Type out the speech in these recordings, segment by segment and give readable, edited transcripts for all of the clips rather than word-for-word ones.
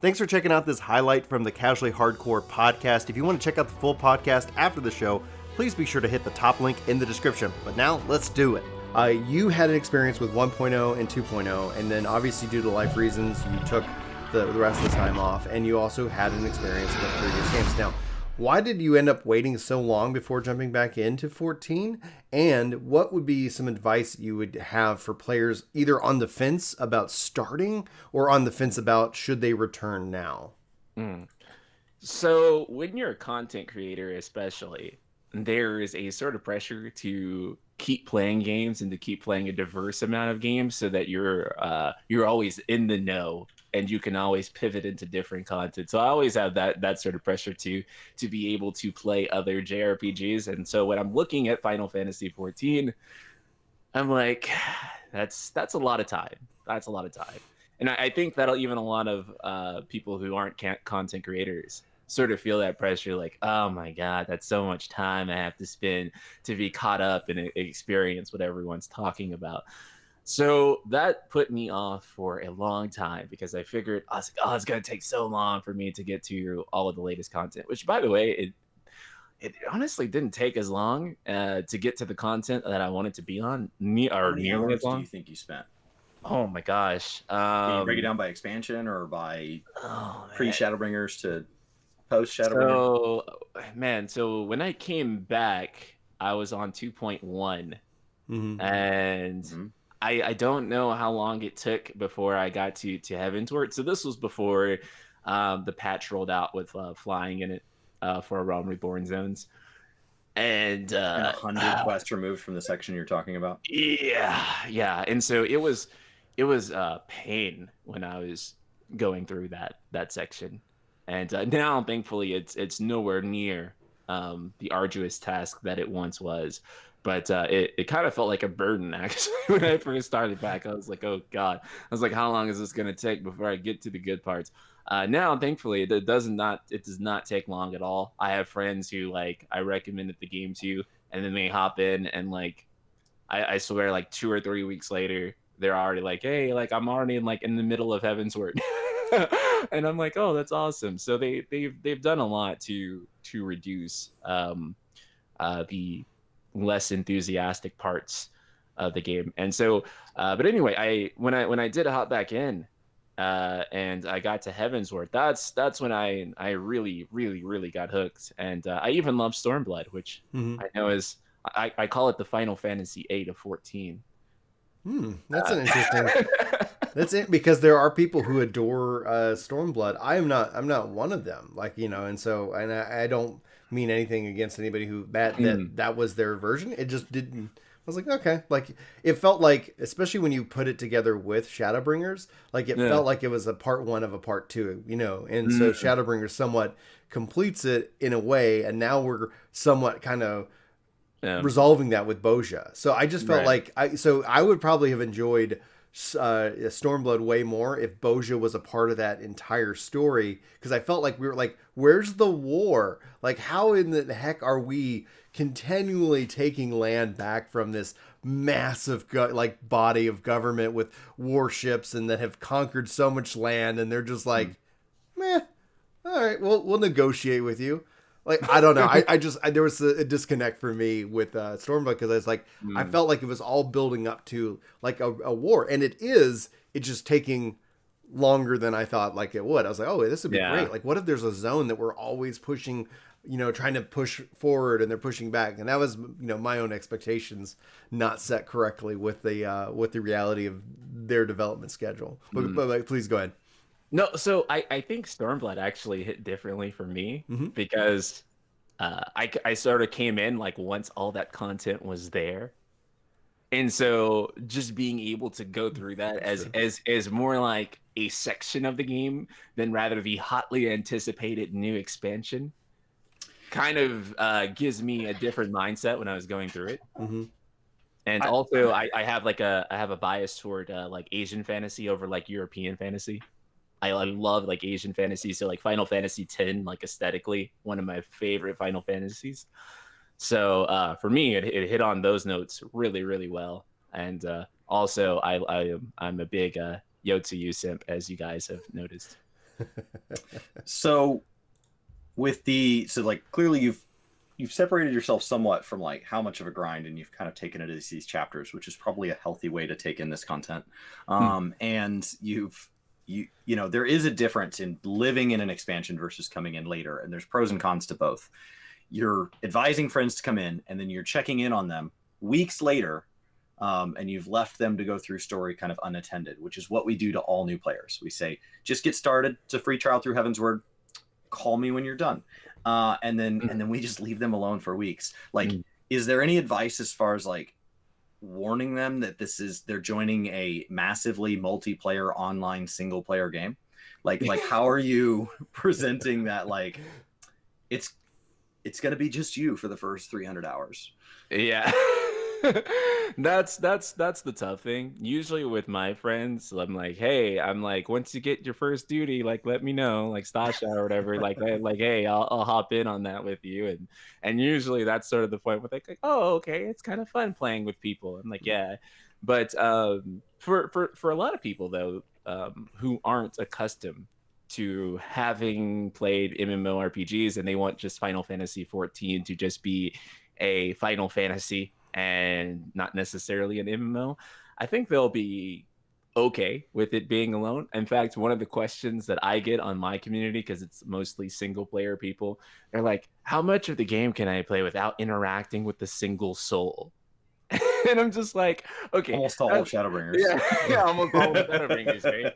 Thanks for checking out this highlight from the Casually Hardcore podcast. If you want to check out the full podcast after the show, please be sure to hit the top link in the description. But now, let's do it. You had an experience with 1.0 and 2.0, and then obviously due to life reasons, you took the rest of the time off, and you also had an experience with previous games. Now, why did you end up waiting so long before jumping back into 14? And what would be some advice you would have for players either on the fence about starting or on the fence about should they return now? So when you're a content creator, especially, there is a sort of pressure to keep playing games and to keep playing a diverse amount of games so that you're always in the know and you can always pivot into different content. So I always have that sort of pressure to be able to play other JRPGs. And so when I'm looking at Final Fantasy XIV, I'm like, that's a lot of time. That's a lot of time. And I think that'll even a lot of people who aren't content creators sort of feel that pressure, like, oh my God, that's so much time I have to spend to be caught up and experience what everyone's talking about. So that put me off for a long time because I figured, I was like, oh, it's going to take so long for me to get to all of the latest content, which, by the way, it honestly didn't take as long to get to the content that I wanted to be on, How many hours do you think you spent? Oh my gosh. Can you break it down by expansion or by pre-Shadowbringers to post-Shadowbringers? So when I came back, I was on 2.1. And I don't know how long it took before I got to Heavensward. So this was before the patch rolled out with flying in it for Realm Reborn zones. And 100 quests removed from the section you're talking about. Yeah. And so it was pain when I was going through that section. And now, thankfully, it's nowhere near the arduous task that it once was. But it kind of felt like a burden, actually, when I first started back. I was like, oh, God. I was like, how long is this going to take before I get to the good parts? Now, thankfully, it does not take long at all. I have friends who, like, I recommended the game to, and then they hop in, and, like, I swear, like, 2 or 3 weeks later, they're already like, hey, like, I'm already in the middle of Heavensward. And I'm like, oh, that's awesome. So they've done a lot to reduce the less enthusiastic parts of the game. And so but anyway, when I did hop back in and I got to Heavensward, that's when I really got hooked. And I even love Stormblood, which I know is I call it the Final Fantasy VIII of 14. That's an interesting. That's it, because there are people who adore Stormblood. I'm not one of them. Like, and so I don't mean anything against anybody who that was their version. It just didn't. I was like, okay, like it felt like, especially when you put it together with Shadowbringers, like it felt like it was a part 1 of a part 2, and so Shadowbringers somewhat completes it in a way, and now we're somewhat kind of resolving that with Bozja. So I just felt like I would probably have enjoyed Stormblood way more if Bozja was a part of that entire story, because I felt like we were like, where's the war? Like, how in the heck are we continually taking land back from this massive body of government with warships and that have conquered so much land, and they're just like, meh, all right, we'll negotiate with you. Like, I don't know. There was a disconnect for me with Stormblood, because I was like, I felt like it was all building up to like a war, and it's just taking longer than I thought like it would. I was like, oh, this would be great. Like, what if there's a zone that we're always pushing, trying to push forward, and they're pushing back? And that was, my own expectations not set correctly with the reality of their development schedule. But please go ahead. No, so I think Stormblood actually hit differently for me because I sort of came in like once all that content was there. And so just being able to go through that as more like a section of the game than rather the hotly anticipated new expansion kind of gives me a different mindset when I was going through it. And also I have a bias toward like Asian fantasy over like European fantasy. I love like Asian fantasy, so like Final Fantasy X, like aesthetically, one of my favorite Final Fantasies. So for me, it hit on those notes really, really well. And also, I'm a big Yotsuyu simp, as you guys have noticed. So like clearly you've separated yourself somewhat from like how much of a grind, and you've kind of taken it as these chapters, which is probably a healthy way to take in this content. And you know, there is a difference in living in an expansion versus coming in later, and there's pros and cons to both. You're advising friends to come in, and then you're checking in on them weeks later, and you've left them to go through story kind of unattended, which is what we do to all new players. We say, just get started. It's a free trial through Heaven's Word. Call me when you're done. And then we just leave them alone for weeks. Like, is there any advice as far as like warning them that they're joining a massively multiplayer online single player game? Like how are you presenting that? Like, it's going to be just you for the first 300 hours. Yeah. That's the tough thing. Usually with my friends, I'm like, hey, once you get your first duty, like, let me know, like Stasha or whatever, like, hey, I'll hop in on that with you. And usually that's sort of the point where they're like, oh, okay, it's kind of fun playing with people. I'm like, yeah. But for a lot of people though, who aren't accustomed to having played MMORPGs and they want just Final Fantasy XIV to just be a Final Fantasy and not necessarily an MMO, I think they'll be okay with it being alone. In fact, one of the questions that I get on my community, because it's mostly single player people, they're like, how much of the game can I play without interacting with the single soul? And I'm just like, okay. Almost all of Shadowbringers. Yeah, almost all of Shadowbringers, right?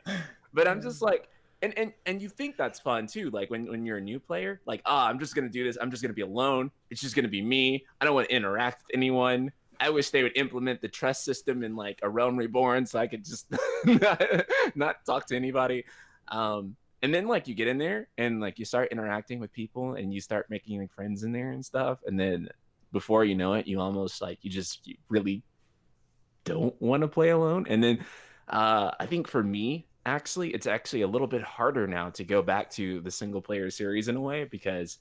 But I'm just like, and you think that's fun too, like when you're a new player, like, I'm just gonna do this, I'm just gonna be alone, it's just gonna be me, I don't want to interact with anyone. I wish they would implement the trust system in like A Realm Reborn so I could just not talk to anybody. And then like you get in there and like you start interacting with people and you start making like friends in there and stuff, and then before you know it, you almost like you really don't want to play alone. And then I think for me, it's actually a little bit harder now to go back to the single player series in a way, because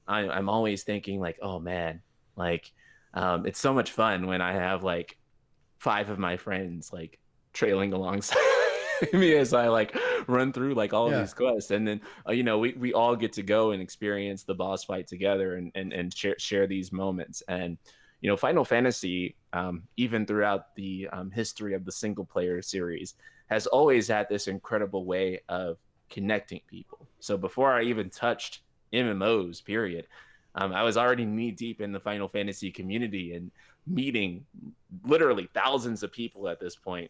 I'm always thinking like, oh man, like it's so much fun when I have like 5 of my friends like trailing alongside me as I like run through like all of these quests, and then you know, we all get to go and experience the boss fight together and share these moments. And you know, Final Fantasy, even throughout the history of the single player series, has always had this incredible way of connecting people. So before I even touched MMOs, period, I was already knee deep in the Final Fantasy community and meeting literally thousands of people at this point.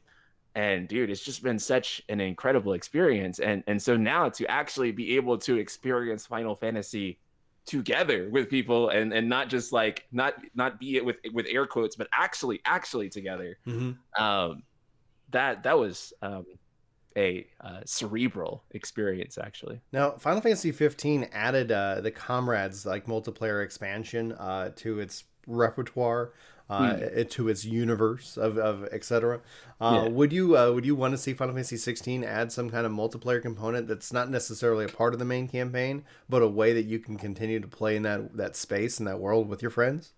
And dude, it's just been such an incredible experience. And so now to actually be able to experience Final Fantasy together with people, and not just like not be it with air quotes, but actually together. That was a cerebral experience, actually. Now, Final Fantasy XV added the Comrades like multiplayer expansion to its repertoire, to its universe of etc. Would you want to see Final Fantasy XVI add some kind of multiplayer component that's not necessarily a part of the main campaign, but a way that you can continue to play in that space and that world with your friends?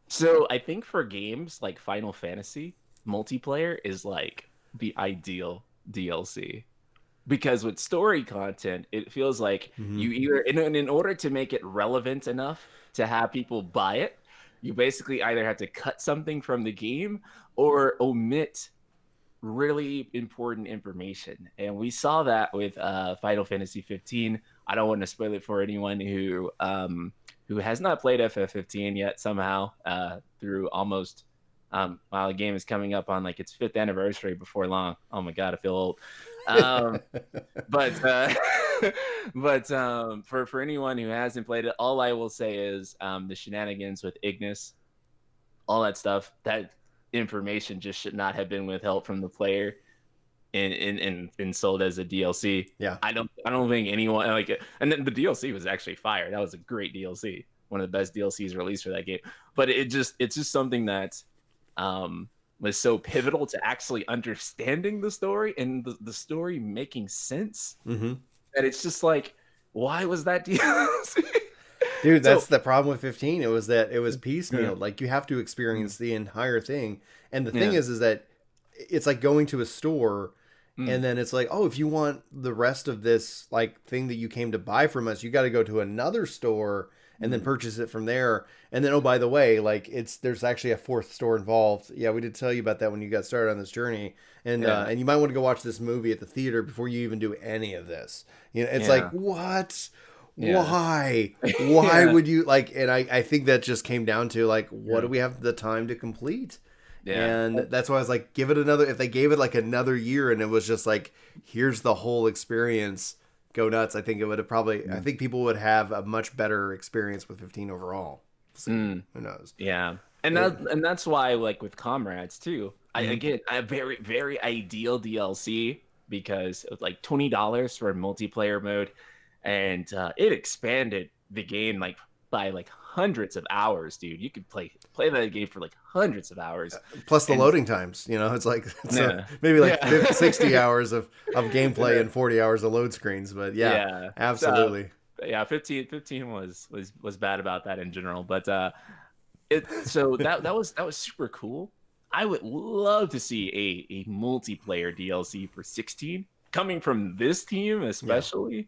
So I think for games like Final Fantasy, multiplayer is like the ideal DLC, because with story content, it feels like you either in order to make it relevant enough to have people buy it, you basically either have to cut something from the game or omit really important information. And we saw that with Final Fantasy 15. I don't want to spoil it for anyone who has not played FF15 yet somehow, through almost while the game is coming up on like its 5th anniversary before long. Oh my god, I feel old. But for anyone who hasn't played it, all I will say is the shenanigans with Ignis, all that stuff, that information just should not have been withheld from the player and sold as a DLC. Yeah, I don't think anyone like it. And then the DLC was actually fire. That was a great DLC, one of the best DLCs released for that game. But it's just something that was so pivotal to actually understanding the story and the story making sense, that it's just like, why was that DLC? Dude, that's the problem with 15. It was piecemeal. Like, you have to experience the entire thing. And the thing is that it's like going to a store And then it's like, oh, if you want the rest of this like thing that you came to buy from us, you got to go to another store and then purchase it from there. And then, oh, by the way, like there's actually a fourth store involved. Yeah, we did tell you about that when you got started on this journey. And and you might want to go watch this movie at the theater before you even do any of this. You know, it's like, what? Why? Why would you like? And I think that just came down to like, what do we have the time to complete? And that's why I was like, give it another. If they gave it like another year and it was just like, here's the whole experience, go nuts. I think it would have probably. I think people would have a much better experience with 15 overall. So, who knows? Yeah, and that's why like with Comrades too. I very very ideal DLC because it was like $20 for a multiplayer mode, and it expanded the game like by like hundreds of hours, dude. You could play that game for like hundreds of hours. Plus the loading times, you know, it's like maybe like 60 hours of gameplay and 40 hours of load screens. But absolutely. So, 15 was bad about that in general. But that was super cool. I would love to see a multiplayer DLC for 16 coming from this team, especially. Yeah.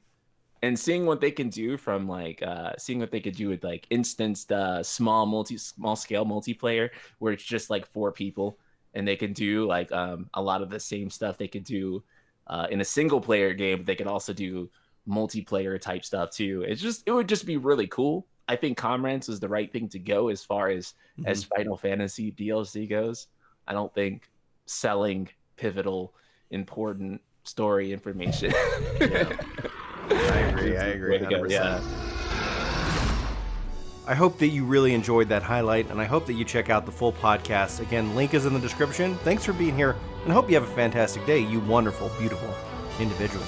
And seeing what they can do from like with like instanced small scale multiplayer where it's just like 4 people and they can do like a lot of the same stuff they could do in a single player game, but they could also do multiplayer type stuff too. It would just be really cool. I think Comrades is the right thing to go as far as Final Fantasy DLC goes. I don't think selling pivotal important story information. I agree 100%. Yeah. I hope that you really enjoyed that highlight, and I hope that you check out the full podcast. Again, link is in the description. Thanks for being here, and I hope you have a fantastic day, you wonderful, beautiful individual.